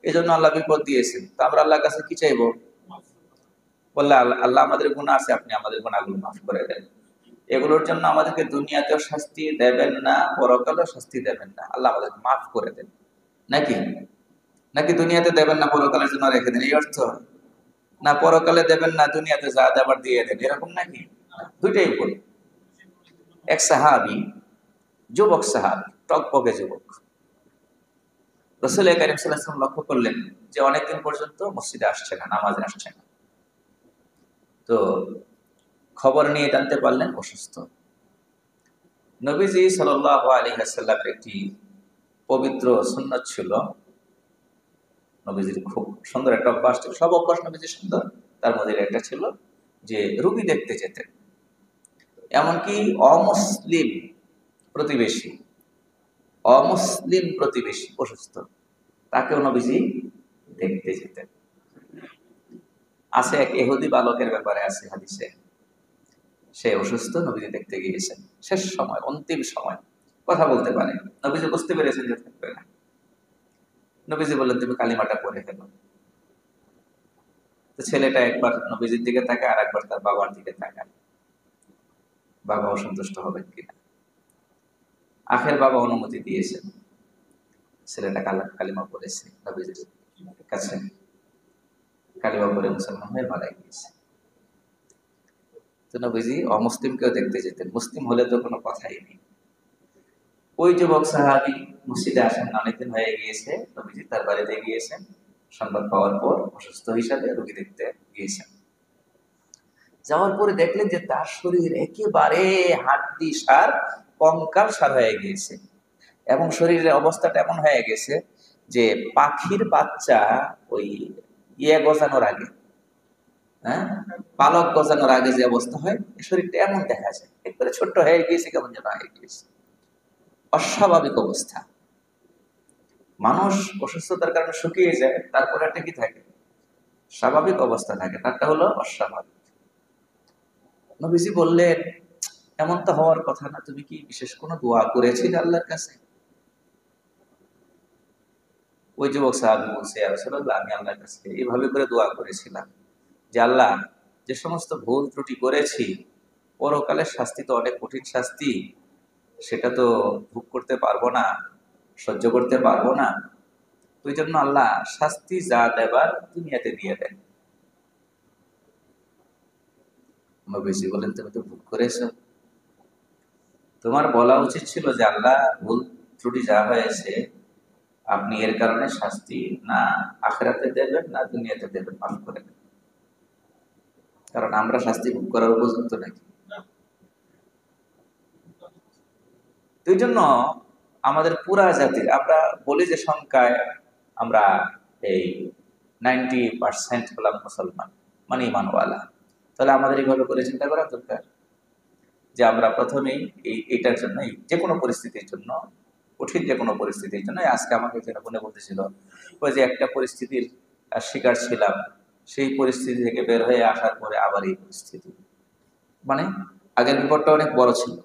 এই জন্য আল্লাহ বিপদ দিয়েছেন, তো আমরা আল্লাহর কাছে কি চাইবো? বললে আল্লাহ আমাদের গুনাহ আছে, আপনি আমাদের গুনাহগুলো মাফ করে দেন। এগুলোর জন্য আমাদেরকে দুনিয়াতেও শাস্তি দেবেন না, পরকালেও শাস্তি দেবেন না, আল্লাহ আমাদেরকে মাফ করে দেন। নাকি? নাকি দুনিয়াতে দেবেন না, পরকালের জন্য রেখে দেন, এই অর্থ? না পরকালে দেবেন না, দুনিয়াতে যা দেবার দিয়ে দেন, এরকম নাকি? দুইটাই বলি। এক সাহাবী, যুবক সাহাবী, টকবকে যুবক, রাসূল কারীম সাল্লাল্লাহু আলাইহি ওয়াসাল্লাম লক্ষ্য করলেন যে অনেকদিন পর্যন্ত মসজিদে আসছে না, নামাজে আসছে না। তো খবর নিয়ে জানতে পারলেন অসুস্থ। নবীজি সাল্লাল্লাহু আলাইহি ওয়াসাল্লামের একটি পবিত্র সুন্নাত ছিল, নবীজির খুব সুন্দর একটা অভ্যাস ছিল, সব অভ্যাস নবীজির সুন্দর, তার মধ্যে একটা ছিল যে রোগী দেখতে যেতেন। এমনকি অমুসলিম প্রতিবেশী, অমুসলিম প্রতিবেশী অসুস্থ, তাকেও নবীজি দেখতে যেতেন। আছে এক ইহুদি বালকের ব্যাপারে আছে হাদিসে, সে অসুস্থ, নবীজি দেখতে গিয়েছেন, শেষ সময়, অন্তিম সময়, কথা বলতে পারে, নবীজি বুঝতে পেরেছেন যে থাকবে না। নবীজি বললেন তুমি কালিমাটা পড়ে ফেলো। তো ছেলেটা একবার নবীজির দিকে তাকায়, আর একবার তার বাবার দিকে তাকায়, বাবা অসন্তুষ্ট হবেন কিনা। আখের বাবা অনুমতি দিয়েছেন, ছেলেটা কালিমা পড়েছে নবীজির কাছে। কালিমা পড়ে মুসলমান হয়ে মারা গিয়েছে। তো নবীজি অমুসলিমকেও দেখতে যেতেন, মুসলিম হলে তো কোনো কথাই নেই। ওই যুবক সাহাবী মসজিদে আসেন, অনেকদিন হয়ে গিয়েছে, নবীজি তার বাড়িতে গিয়েছেন, সংবাদ পাওয়ার পর অসুস্থ হিসাবে রোগী দেখতে গিয়েছেন। যাওয়ার পরে দেখলেন যে তার শরীর একেবারে হাড্ডি সার, কঙ্কাল সার হয়ে গিয়েছে, এবং শরীরের অবস্থাটা এমন হয়ে গেছে যে পাখির বাচ্চা ওই গজানোর আগে, হ্যাঁ, পালক গজানোর আগে যে অবস্থা হয়, শরীরটা এমন দেখা যায়, একবারে ছোট্ট হয়ে গিয়েছে, কেমন যেন হয়ে গিয়েছে, অস্বাভাবিক অবস্থা। মানুষ অসুস্থতার কারণে শুকিয়ে যায়, তারপরে একটা কি থাকে, স্বাভাবিক অবস্থা থাকে, তারটা হলো অস্বাভাবিক। নবীজি বললেন, এমন তো হওয়ার কথা না, তুমি কি বিশেষ কোনো দোয়া করেছিলে আল্লাহর কাছে? ওই যুবক সাহাবী বলছে, ইয়া রাসূলুল্লাহ, আমি আল্লাহর কাছে এইভাবে করে দোয়া করেছিলাম যে আল্লাহ, যে সমস্ত ভুল ত্রুটি করেছি, পরকালের শাস্তি তো অনেক কঠিন শাস্তি, সেটা তো ভোগ করতে পারবো না, সহ্য করতে পারবো না, ওই জন্য আল্লাহ শাস্তি যা দেবার দুনিয়াতে দিয়ে দেন। নবীজি বলেন, তুমি তো ভুল করেছো, তোমার বলা উচিত ছিল যে আল্লাহ, ভুল ত্রুটি যা হয়েছে আপনি এর কারণে শাস্তি না আখিরাতে দেবেন না দুনিয়াতে দেবেন, মাফ করে দেন। কারণ আমরা শাস্তি ভোগ করার উপযুক্ত নাকি? এই জন্য আমাদের পুরা জাতির, আমরা বলি যে সংখ্যায় আমরা এই 90% হলাম মুসলমান, মানে ইমানওয়ালা, তাহলে আমাদের এইভাবে করে চিন্তা করা দরকার যে আমরা প্রথমেই এইটার জন্য, যে কোনো পরিস্থিতির জন্য, কঠিন যে কোনো পরিস্থিতির জন্য, আজকে আমাকে যেন মনে বলতেছিল, ওই যে একটা পরিস্থিতির শিকার ছিলাম, সেই পরিস্থিতি থেকে বের হয়ে আসার পরে আবার এই পরিস্থিতি, মানে আগের বিপদটা অনেক বড় ছিল,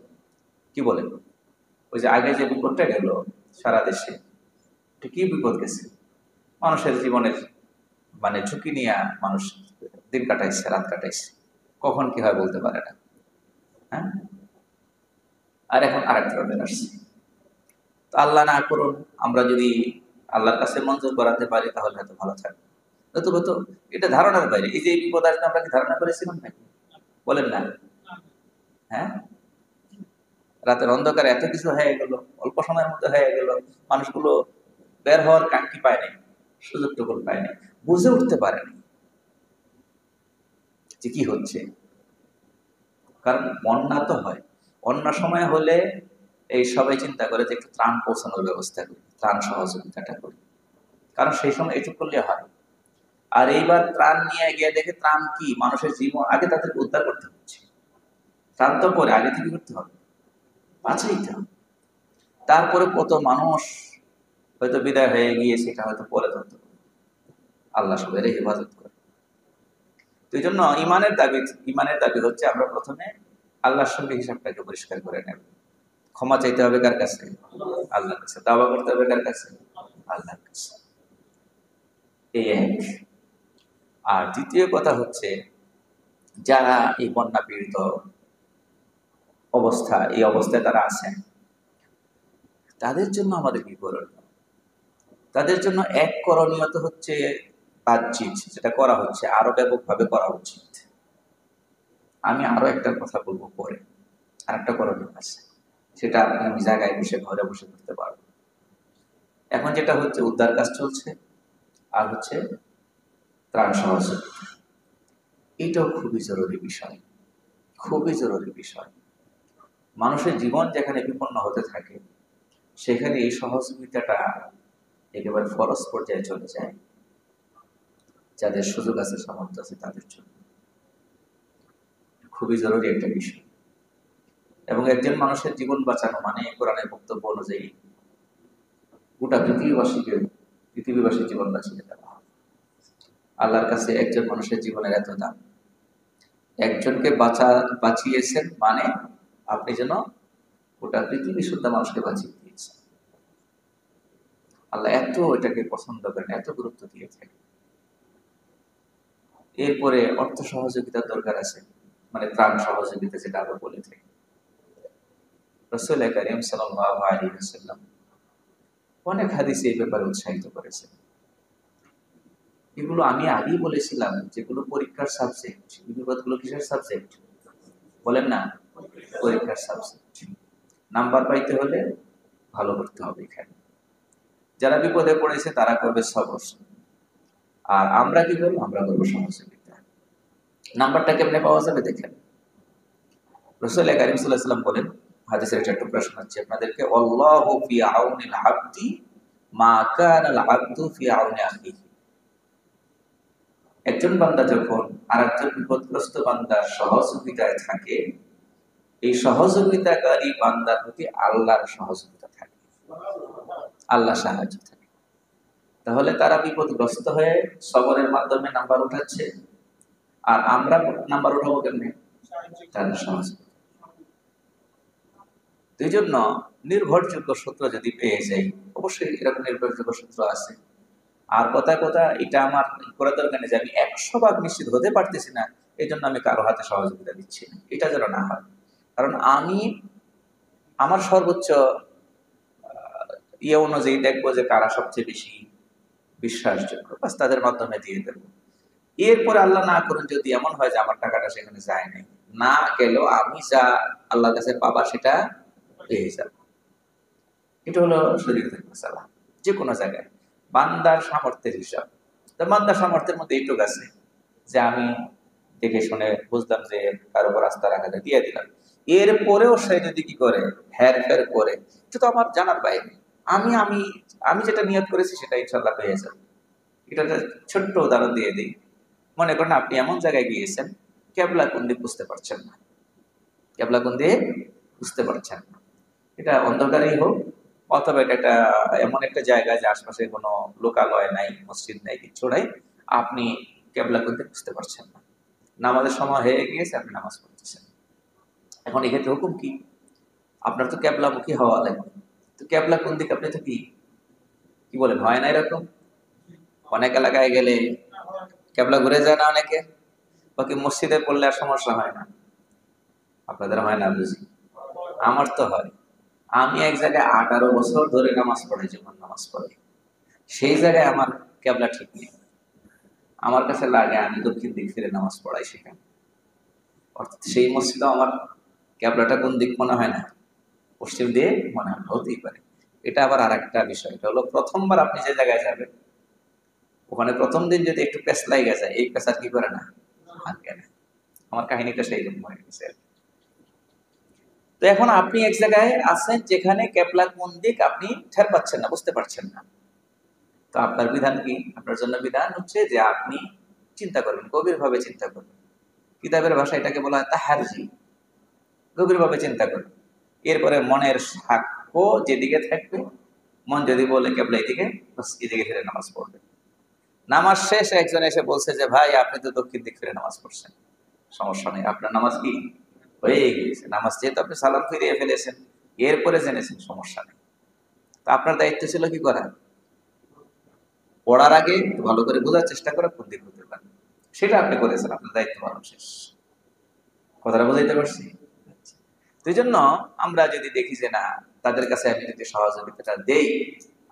কি বলেন? ওই যে আগে যে বিপদটা গেল সারা দেশে, কি বিপদ গেছে, মানুষের জীবনের মানে ঝুঁকি নিয়ে মানুষ দিন কাটাইছে, রাত কাটাইছে, কখন কি হয় বলতে পারে না। হ্যাঁ, আর এখন আরেক ধরনের আসছে। তো আল্লাহ না করুন, আমরা যদি আল্লাহর কাছে মঞ্জুর করাতে পারি তাহলে হয়তো ভালো থাকবে, নতুবা তো এটা ধারণার বাইরে। এই যে এই বিপদ আসবে আমরা কি ধারণা করেছিলাম নাকি? বলেন না? হ্যাঁ, রাতের অন্ধকারে এত কিছু হয়ে গেল, অল্প সময়ের মধ্যে হয়ে গেল, মানুষগুলো বের হওয়ার কাঙ্ক্ষি পায়নি, সুযোগটুকু পায়নি, বুঝে উঠতে পারেনি যে কি হচ্ছে। কারণ বন্যা তো হয়, বন্যার সময় হলে এই সবাই চিন্তা করে যে একটু ত্রাণ পৌঁছানোর ব্যবস্থা করি, ত্রাণ সহযোগিতাটা করি, কারণ সেই সময় এটুকু করলে হয়। আর এইবার ত্রাণ নিয়ে গিয়ে দেখে ত্রাণ কি, মানুষের জীবন আগে তাদেরকে উদ্ধার করতে হচ্ছে, ত্রাণ তো পরে, আগে থেকে করতে হবে, বাঁচাইতে হবে। তারপরে কত মানুষ হয়তো বিদায় হয়ে গিয়ে, সেটা হয়তো পরে ধরতে হবে, আল্লাহ সবের হেফাজত করে। তো এই জন্য ইমানের দাবি হচ্ছে আমরা প্রথমে আল্লাহর সঙ্গে হিসাবটাকে পরিষ্কার করে নেব। ক্ষমা চাইতে হবে কার কাছে? আল্লাহর কাছে। দাওয়া করতে হবে কার কাছে? আল্লাহর কাছে। এই এক। আর দ্বিতীয় কথা হচ্ছে, যারা এই বন্যা পীড়িত অবস্থা, এই অবস্থায় তারা আছেন, তাদের জন্য আমাদের কি করণীয়? তাদের জন্য এক করণীয় তো হচ্ছে বাহ্যিক, যেটা করা হচ্ছে, আরো ব্যাপকভাবে করা উচিত। আমি আরো একটা কথা বলবো পরে, আর একটা করণীয় আছে, সেটা আপনি জায়গায় বসে, ঘরে বসে করতে পারবেন। এখন যেটা হচ্ছে, উদ্ধার কাজ চলছে, আর হচ্ছে ত্রাণ সহযোগিতা, এটাও খুবই জরুরি বিষয়, খুবই জরুরি বিষয়। মানুষের জীবন যেখানে বিপন্ন হতে থাকে, সেখানে এই সহযোগিতাটা একেবারে ফরজ পর্যায়ে চলে যায়, যাদের সুযোগ আছে, সামর্থ্য আছে, তাদের জন্য খুবই জরুরি একটা বিষয়। এবং একজন মানুষের জীবন বাঁচানো মানে কোরআনের বক্তব্য অনুযায়ী গোটা পৃথিবীবাসীর জীবন বাঁচিয়ে দেওয়া। আল্লাহর কাছে একজন মানুষের জীবনের এত দাম, একজনকে বাঁচিয়েছেন মানে আপনি যেন গোটা পৃথিবী শুদ্ধা মানুষকে বাঁচিয়ে দিয়েছেন। আল্লাহ এত এটাকে পছন্দ করেন, এত গুরুত্ব দিয়ে থাকেন। এরপরে অর্থ সহযোগিতার দরকার আছে, মানে ত্রাণ সহযোগিতা, যেটা আমরা বলে থাকি। রাসূল কারীম সাল্লাল্লাহু আলাইহি ওয়াসাল্লাম অনেক হাদিসে এই ব্যাপারে উৎসাহিত করেছেন। এগুলো আমি আগেই বলেছিলাম, যেগুলো পরীক্ষার সাবজেক্ট। বিপদগুলো কিসের সাবজেক্ট বলেন না? পরীক্ষার সাবজেক্ট। নাম্বার পাইতে হলে ভালো করতে হবে। এখানে যারা বিপদে পড়েছে তারা করবে সবর, আর আমরা কি করবো? আমরা করবো সহযোগিতা। নাম্বারটা কেমনে পাওয়া যাবে দেখেন, রাসূল কারীম সাল্লাল্লাহু আলাইহি ওয়াসাল্লাম বলেন, হাদিসের একটা টুকরা শোনাচ্ছি আপনাদেরকে, আল্লাহু ফি আউনিল আবদি মা কানাল আবদু ফি আউনি আখিহি। একজন বান্দা যখন আরেকজন বিপদগ্রস্ত বান্দার সহযোগিতায় থাকে, এই সহযোগিতাকারী বান্দার প্রতি আল্লাহর সহযোগিতা থাকে, আল্লাহ সাহায্য থাকে। তাহলে তারা বিপদগ্রস্ত হয়ে সবরের মাধ্যমে নাম্বার উঠাচ্ছে, আর আমরা নাম্বার উঠাবো কেমনে? তাদের সহযোগিতা। এই জন্য নির্ভরযোগ্য সূত্র যদি পেয়ে যাই, অবশ্যই এরকম নির্ভরযোগ্য সূত্র আছে। আর কথা কথা এটা আমার করা দরকার নেই যে আমি 100% নিশ্চিত হতে পারতেছি না, এই জন্য আমি কারো হাতে সহযোগিতা দিচ্ছি না, এটা যেন না হয়। কারণ আমি আমার সর্বোচ্চ অনুযায়ী দেখবো যে কারা সবচেয়ে বেশি বিশ্বাসযোগ্য, বাস তাদের মাধ্যমে দিয়ে দেবো। এরপরে আল্লাহ না করুন যদি এমন হয় যে আমার টাকাটা সেখানে যায় নাই, না গেলেও আমি যা আল্লাহর কাছে পাবা সেটা পেয়ে যাব। এটা হলো শরীয়তের মাসালা। যে কোনো জায়গায় বান্দার সামর্থ্যের হিসাব, তো বান্দার সামর্থ্যের মধ্যে এইটুক আছে যে আমি দেখে শুনে বুঝলাম যে কারো উপর আস্থা রাখাটা দিয়ে দিলাম। এরপরেও সে যদি কি করে, হেরফের করে, এটা তো আমার জানার বাইরে। আমি আমি আমি যেটা নিয়ত করেছি সেটা ইনশাল্লাহ পেয়ে যাবে। এটা একটা ছোট্ট উদাহরণ দিয়ে দিই। মনে করেন আপনি এমন জায়গায় গিয়েছেন, কেবলা কোন দিক বুঝতে পারছেন না, কেবলা কোন দিক বুঝতে পারছেন না। এটা অন্ধকারেই হোক, অথবা এটা একটা এমন একটা জায়গা যে আশপাশে কোনো লোকালয় নাই, মসজিদ নাই, কিছু নাই, আপনি কেবলা কোন দিক বুঝতে পারছেন না। নামাজের সময় হয়ে গিয়েছে, আপনি নামাজ পড়তেছেন। এখন এক্ষেত্রে হুকুম কি? আপনার তো কেবলামুখী হওয়া লাগবে। তো কেবলা কোন দিক আপনি তো কি কি বলেন, হয় না এরকম? অনেক এলাকায় গেলে কেবলা ঘুরে যায় না অনেকে, বাকি মসজিদে পড়লে আর সমস্যা হয় না। আপনাদের হয় না বুঝি, আমার তো হয়। আমি এক জায়গায় 18 বছর ধরে নামাজ পড়াই, যখন নামাজ পড়াই সেই জায়গায় আমার কেবলা ঠিক নেই। আমার কাছে লাগে আমি দক্ষিণ দিক ফিরে নামাজ পড়াই সেখানে, অর্থাৎ সেই মসজিদে আমার কেবলাটা কোন দিক মনে হয় না, পশ্চিম দিয়ে মনে হয়, হতেই পারে। এটা আবার আর একটা বিষয়, এটা হলো প্রথমবার আপনি যে জায়গায় যাবেন ওখানে প্রথম দিন যদি একটু পেঁচ লাগে যায়, এই পেঁচার কি করে না, ভাঙে না। আমার কাহিনীটা সেই রকম হয়ে গেছে। তো এখন আপনি এক জায়গায় আছেন যেখানে কেবলা কোন দিক আপনি ঠের পাচ্ছেন না, বুঝতে পারছেন না। তো আপনার বিধান কি? আপনার জন্য বিধান হচ্ছে যে আপনি চিন্তা করবেন, গভীরভাবে চিন্তা করবেন। কিতাবের ভাষা এটাকে বলা হয় তাহারজি, গভীরভাবে চিন্তা করবেন। এরপরে মনের সাক্ষ্য যেদিকে থাকবে, মন যদি বলে কেবলা এদিকে, বাস এদিকে ফিরে নামাজ পড়বে। নামাজ শেষ একজন এসে বলছে যে ভাই আপনি তো দক্ষিণ দিক ফিরে নামাজ পড়ছেন, সমস্যা নেই, আপনার নামাজ কি হয়ে গিয়েছে। নামাজ যেহেতু আপনি সালাম ফিরিয়ে ফেলেছেন, এরপরে জেনেছেন, সমস্যা নেই। তা আপনার দায়িত্ব ছিল কি করা? পড়ার আগে একটু ভালো করে বোঝার চেষ্টা করা কোন দিক হতে পারে, সেটা আপনি করেছেন, আপনার দায়িত্ব পালন শেষ। কথাটা বোঝাইতে পারছি? এই জন্য আমরা যদি দেখি যে না, তাদের কাছে আমি যদি সহযোগিতাটা দেই,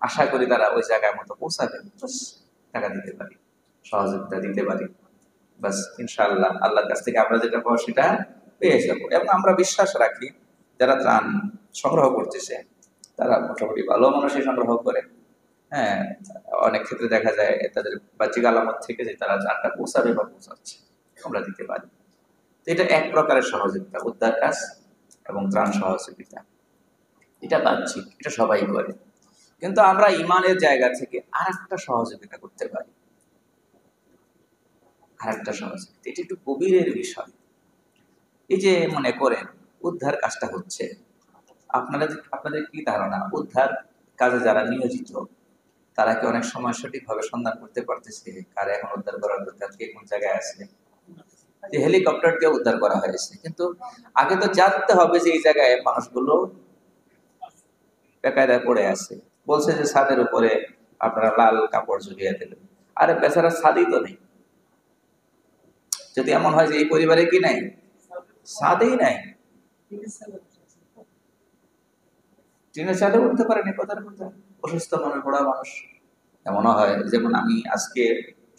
আশা করি তারা ওই জায়গায় মতো পৌঁছাবে, টাকা দিতে পারি, সহযোগিতা দিতে পারি, বাস ইনশাআল্লাহ আল্লাহর কাছ থেকে আমরা যেটা পাবো সেটা পেয়ে যাবো। এবং আমরা বিশ্বাস রাখি যারা ত্রাণ সংগ্রহ করতেছে তারা মোটামুটি ভালো মানুষই সংগ্রহ করে। হ্যাঁ, অনেক ক্ষেত্রে দেখা যায় তাদের বাহ্যিক আলামত থেকে যে তারা ত্রাণটা পৌঁছাবে বা পৌঁছাচ্ছে, আমরা দিতে পারি। তো এটা এক প্রকারের সহযোগিতা, উদ্ধার কাজ এবং ত্রাণ সহযোগিতা, এটা বাহ্যিক, এটা সবাই করে। কিন্তু আমরা ইমানের জায়গা থেকে আর একটা সহযোগিতা করতে পারি, আর একটা সহযোগিতা, এটা একটু গভীরের বিষয়। এই যে মনে করেন উদ্ধার কাজটা হচ্ছে, আপনাদের কি ধারণা উদ্ধার কাজে যারা নিয়োজিত তারা কি অনেক সময় সঠিকভাবে সন্ধান করতে পারতেছে কারে এখন উদ্ধার করার দরকার, কে কোন জায়গায় আছে? যে হেলিকপ্টার দিয়ে উদ্ধার করা হয়েছে, কিন্তু আগে তো জানতে হবে যে এই জায়গায় মানুষগুলো বেকায়দায় পড়ে আছে। বলছে যে ছাদের উপরে আপনারা লাল কাপড় ঝুলিয়ে দিলেন, আরে বেচারা ছাদই তো নেই। যদি এমন হয় যে এই পরিবারে কি নাই, ছাদেই নাই, টিনের ছাদে উঠতে পারেনি, কথার কথা, অসুস্থ মানুষ, বুড়া মানুষ। এমনও হয়, যেমন আমি আজকে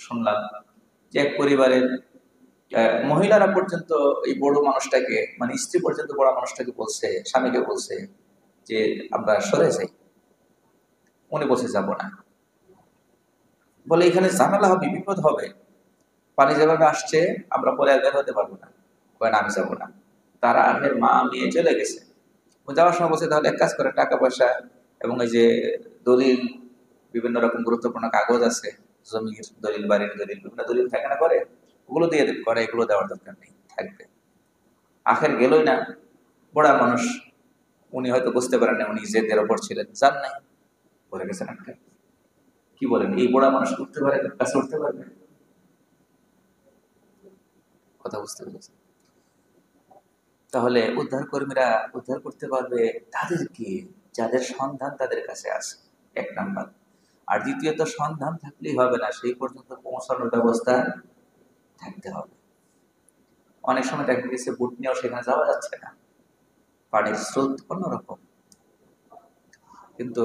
শুনলাম যে এক পরিবারের মহিলারা পর্যন্ত এই বড় মানুষটাকে, মানে স্ত্রী পর্যন্ত বড় মানুষটাকে বলছে, স্বামীকে বলছে যে আমরা সরে যাই। উনি বলছে যাবো না, বলে এখানে ঝামেলা হবে, বিপদ হবে, পানি যেভাবে আসছে আমরা পরে আর বের হতে পারবো না। কয় না, আমি যাবো না। তারা আগের মা নিয়ে চলে গেছে। ও যাওয়ার সময় বলছে তাহলে এক কাজ করে, টাকা পয়সা এবং এই যে দলিল, বিভিন্ন রকম গুরুত্বপূর্ণ কাগজ আছে, জমির দলিল, বাড়ির দলিল, বিভিন্ন দলিল থাকে না করে, ওগুলো দিয়ে দেবে। করে এগুলো দেওয়ার দরকার নেই, থাকবে। আখের গেলই না, বড়া মানুষ, উনি হয়তো বুঝতে পারেন না, উনি জেদের ওপর ছিলেন, জান নাই, বলে গেছেন একটা। কি বলেন, এই বড়া মানুষ উঠতে পারে, কাছে উঠতে পারবে? কথা বুঝতে পেরেছেন? তাহলে উদ্ধার কর্মীরা উদ্ধার করতে পারবে তাদেরকে যাদের সন্ধান তাদের কাছে আছে, এক নাম্বার। আর দ্বিতীয়ত, সন্ধান থাকলেই হবে না, সেই পর্যন্ত পৌঁছানোর ব্যবস্থা থাকতে হবে। অনেক সময় দেখা গেছে বুট নিয়েও সেখানে যাওয়া যাচ্ছে না, পানির স্রোত অন্যরকম, কিন্তু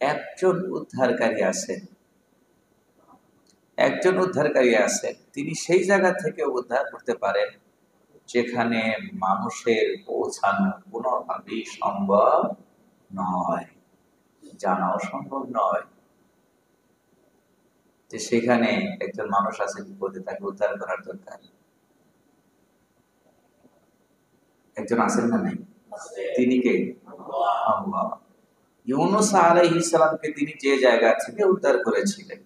একজন উদ্ধারকারী আছেন, একজন উদ্ধারকারী আছেন, তিনি সেই জায়গা থেকে উদ্ধার করতে পারেন যেখানে মানুষের পৌঁছানো কোনোভাবেই সম্ভব নয়, জানাও সম্ভব নয়। যে সেখানে একজন মানুষ আছে বিপদে, তাকে উদ্ধার করার দরকার। একজন আছেন না নাই? তিনি কে? আল্লাহ। ইউনূস আলাইহিস সালামকে তিনি যে জায়গা থেকে উদ্ধার করেছিলেন,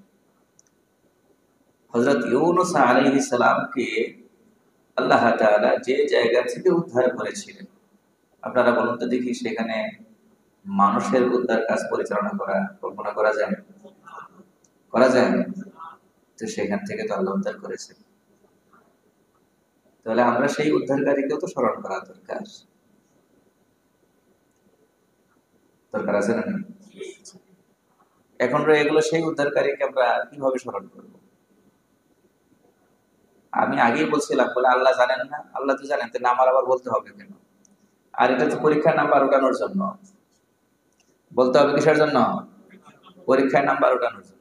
হযরত ইউনূস আলাইহিস সালামকে আল্লাহ তাআলা যে জায়গা থেকে উদ্ধার করেছিলেন, আপনারা বলুন তো দেখি, সেখানে মানুষের উদ্ধার কাজ পরিচালনা করা কল্পনা করা যায়? করা যায়? তো সেখান থেকে তো আল্লাহ উদ্ধার করেছেন। তাহলে আমরা সেই উদ্ধারকারীকেও তো স্মরণ করা দরকার, দরকার আছে না? এখন এগুলো সেই উদ্ধারকারীকে আমরা কিভাবে স্মরণ করব? আমি আগেই বলছিলাম, বলে আল্লাহ জানেন না, আল্লাহ তো জানেন, তাহলে আমার আবার বলতে হবে কেন? আর এটা তো পরীক্ষার নাম্বার উঠানোর জন্য বলতে হবে। কিসের জন্য? পরীক্ষায় নাম্বার উঠানোর জন্য।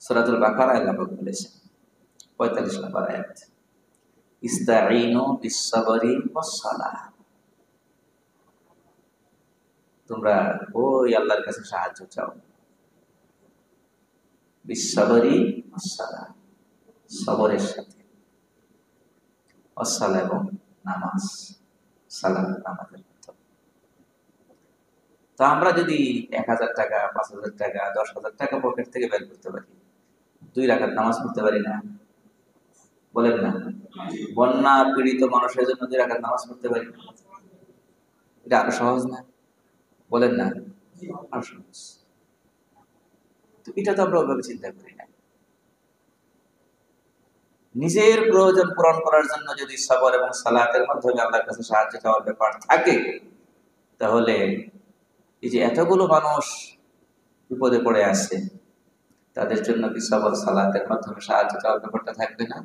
সূরাতুল বাকারায় আল্লাহ বলেছেন 45 নম্বর আয়াত, ইস্তাঈনু বিস-সাবরি ওয়াস-সালাহ, তোমরা ওই আল্লাহর কাছে সাহায্য চাও। বিস-সাবরি ওয়াস-সালাহ, সবরের সাথে, ওয়াস-সালাহ এবং নামাজ, সালাত নামাজের মাধ্যমে। তো আমরা যদি 1000 টাকা, 5000 টাকা, 10,000 টাকা পকেট থেকে বের করতে পারি, 2 রাকাত নামাজ পড়তে পারি না? বলেন না। বন্যা পীড়িত মানুষের জন্য 2 রাকাত নামাজ পড়তে পারি না? এটা আরো সহজ না? বলেন না, আরো সহজ। তো এটা তো আমরা ওইভাবে চিন্তা করি না। নিজের প্রয়োজন পূরণ করার জন্য যদি সবর এবং সালাতের মাধ্যমে আল্লাহর কাছে সাহায্য চাওয়ার ব্যাপার থাকে, তাহলে এই যে এতগুলো মানুষ বিপদে পড়ে আছে, তাদের জন্য কি সবর সালাতের মাধ্যমে সাহায্য চাওয়ার ব্যাপারটা থাকবে না?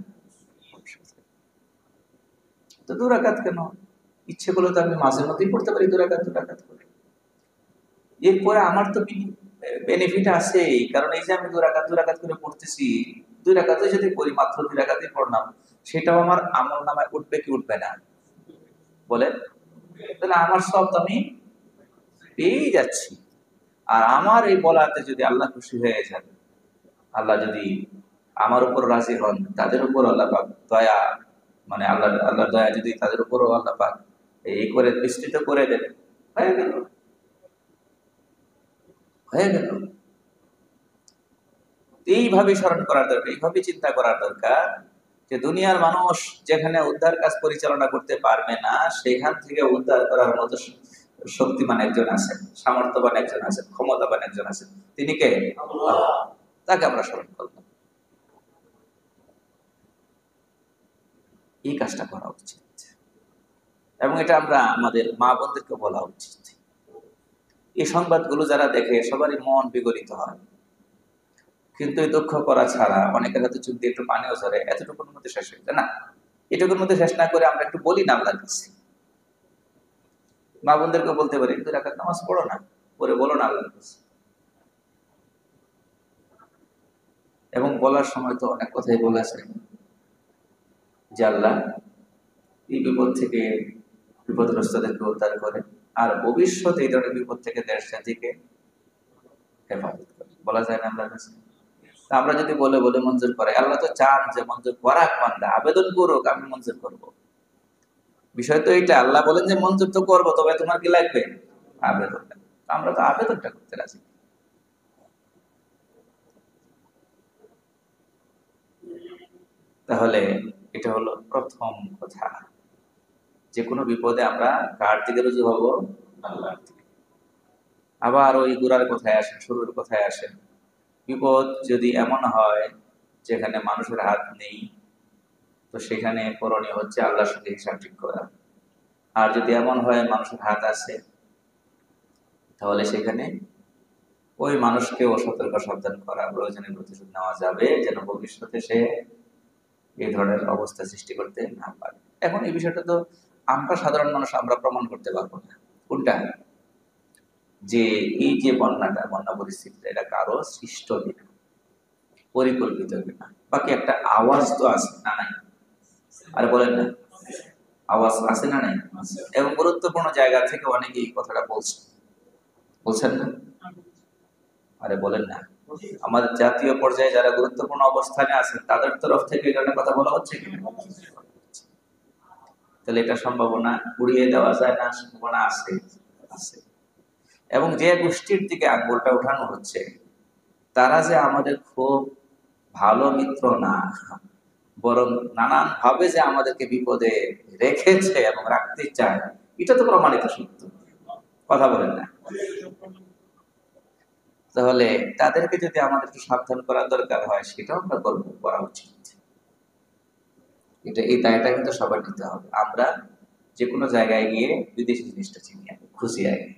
তো 2 রাকাত কেন? ইচ্ছে করলে তো আমি মাঝে মধ্যেই পড়তে পারি 2 রাকাত 2 রাকাত করে। এরপরে আমার তো বেনিফিট আছেই, কারণ এই যে আমি 2 রাকাত 2 রাকাত করে পড়তেছি, 2 রাকাতে যদি করি, মাত্র 2 রাকাতই পড়লাম, সেটাও আমার আমল নামায় উঠবে কি উঠবে না? বলেন। তাহলে আমার সব আমি পেয়েই যাচ্ছি। আর আমার এই বলাতে যদি আল্লাহ খুশি হয়ে যান, আল্লাহ যদি আমার উপর রাজি হন, তাদের উপর আল্লাহ পাক দয়া, মানে আল্লাহর দয়া যদি তাদের উপরও আল্লাহ পাক এই করে বিস্তৃত করে দেন, হয়ে গেল, হয়ে গেল। এইভাবে স্মরণ করার দরকার, এইভাবে চিন্তা করার দরকার যে দুনিয়ার মানুষ যেখানে উদ্ধার কাজ পরিচালনা করতে পারবে না, সেখান থেকে উদ্ধার করার মতো শক্তিমান একজন আছেন, সামর্থ্যবান একজন আছেন, ক্ষমতাবান একজন আছেন। তিনি কে? আল্লাহ। তাকে আমরা স্মরণ করব। এই কাজটা করা উচিত, এবং এটা আমরা আমাদের মা বোনদেরকে বলা উচিত। এই সংবাদগুলো যারা দেখে সবারই মন বিগলিত হয়, কিন্তু এই দুঃখ করা ছাড়া অনেকের হাতে চোখ দিয়ে একটু পানিও ঝরে, এতটুকুর মধ্যে শেষ হয়ে যায় না। এটুকুর মধ্যে শেষ না করে আমরা একটু বলি না আল্লাহর কাছে, মা বোনদেরকে বলতে পারি 2 রাকাত নামাজ পড়ো না, পরে বলো না আল্লাহর কাছে, এবং বলার সময় তো অনেক কথাই বলেছেন যে আল্লাহ এই বিপদ থেকে বিপদগ্রস্তদেরকে উদ্ধার করে, আর ভবিষ্যতে এই ধরনের বিপদ থেকে দেশ জাতিকে হেফাজত করে। বলা যায় না আল্লাহর কাছে? তা আমরা যদি বলে বলে মঞ্জুর করে, আল্লাহ তো চান যে মঞ্জুর করাক, বান্দা আবেদন করুক, আমি মঞ্জুর করব। বিষয় তো এইটা, আল্লাহ বলেন যে মঞ্জুর তো করবো, তবে তোমার কি লাগবে? আবেদন। আমরা তো আবেদনটা করতে রাজি। তাহলে এটা হলো প্রথম কথা, যে কোনো বিপদে আমরা কার দিকে রুজু হব? আল্লাহর দিকে। আবার ওই গোড়ার কথায় আসেন, শুরুর কথায় আসেন। বিপদ যদি এমন হয় যেখানে মানুষের হাত নেই, তো সেখানে করণীয় হচ্ছে আল্লাহর সঙ্গে হিসাব ঠিক করা। আর যদি এমন হয় মানুষের হাত আছে, তাহলে সেখানে ওই মানুষকেও সতর্ক সাবধান করা, প্রয়োজনে প্রতিশোধ নেওয়া যাবে, যেন ভবিষ্যতে সে এই ধরনের অবস্থা সৃষ্টি করতে না পারে। এখন এই বিষয়টা তো আমরা সাধারণ মানুষ আমরা প্রমাণ করতে পারবো না কোনটা, যে এই যে বন্যাটা, বন্যা পরিস্থিতিটা, এটা কারো সৃষ্ট কিনা, পরিকল্পিত কিনা। বাকি একটা আওয়াজ তো আছে না নাই? আর বলেন না, আওয়াজ আছে না নাই? এবং গুরুত্বপূর্ণ জায়গা থেকে অনেকেই এই কথাটা বলছেন, বলছেন না? আরে বলেন না, আমাদের জাতীয় পর্যায়ে যারা গুরুত্বপূর্ণ অবস্থানে আছেন তাদের তরফ থেকে এই ধরনের কথা বলা হচ্ছে কিনা? তাহলে এটা সম্ভাবনা উড়িয়ে দেওয়া যায় না? সম্ভাবনা আছে, আছে। এবং যে গোষ্ঠীর দিকে আঙ্গুলটা উঠানো হচ্ছে, তারা যে আমাদের খুব ভালো মিত্র না, বরং নানান ভাবে যে আমাদেরকে বিপদে রেখেছে এবং রাখতে চায়, এটা তো প্রমাণিত সত্য। কথা বলেন না? তাহলে তাদেরকে যদি আমাদেরকে সাবধান করার দরকার হয়, সেটাও আমরা করা উচিত। এটা, এই দায়টা কিন্তু সবার নিতে হবে। আমরা যে কোনো জায়গায় গিয়ে বিদেশি জিনিসটা চিনি, খুশি আগে।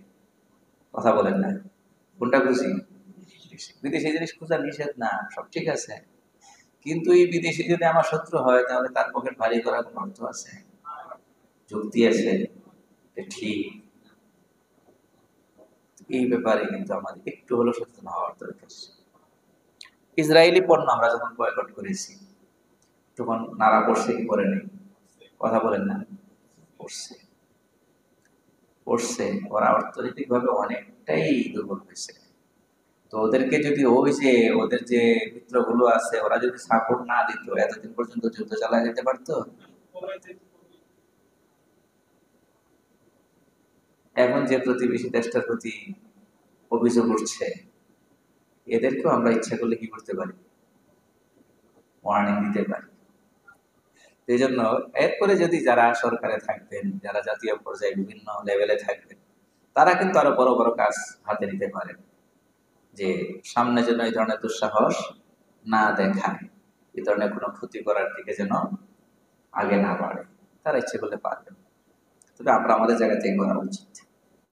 কথা বলেন না, কোনটা খুশি? বিদেশি জিনিস খোঁজা নিষেধ না, সব ঠিক আছে, কিন্তু এই বিদেশি যদি আমার শত্রু হয়, তাহলে তার পকেট ভারী করার কোনো অর্থ আছে? যুক্তি আছে? ঠিক। এই ব্যাপারে কিন্তু আমাদের একটু হলো সচেতন হওয়ার দরকার। ইসরায়েলি পণ্য আমরা যখন বয়কট করেছি, তখন নাড়া পড়ছে কি পড়ে নেই? কথা বলেন না, পড়ছে, পড়ছে। ওরা অর্থনৈতিক ভাবে অনেকটাই দুর্বল হয়েছে। তো ওদেরকে যদি ওই যে ওদের যে মিত্রগুলো আছে, ওরা যদি সাপোর্ট না দিত, এতদিন পর্যন্ত যুদ্ধ চালায় যেতে পারতো? এখন যে প্রতিবেশী দেশটার প্রতি অভিযোগ উঠছে, এদেরকেও আমরা ইচ্ছা করলে কি করতে পারি? ওয়ার্নিং দিতে পারি। এই জন্য এরপরে যদি যারা সরকারে থাকবেন, যারা জাতীয় পর্যায়ে বিভিন্ন লেভেলে থাকবেন, তারা কিন্তু আরো বড় বড় কাজ হাতে নিতে পারেন, যে সামনে যেন এই ধরনের দুঃসাহস না দেখায়, এই ধরনের কোনো ক্ষতি করার দিকে যেন আগে না বাড়ে। তারা ইচ্ছে করলে পারবেন, তবে আমরা আমাদের জায়গা থেকে করা উচিত।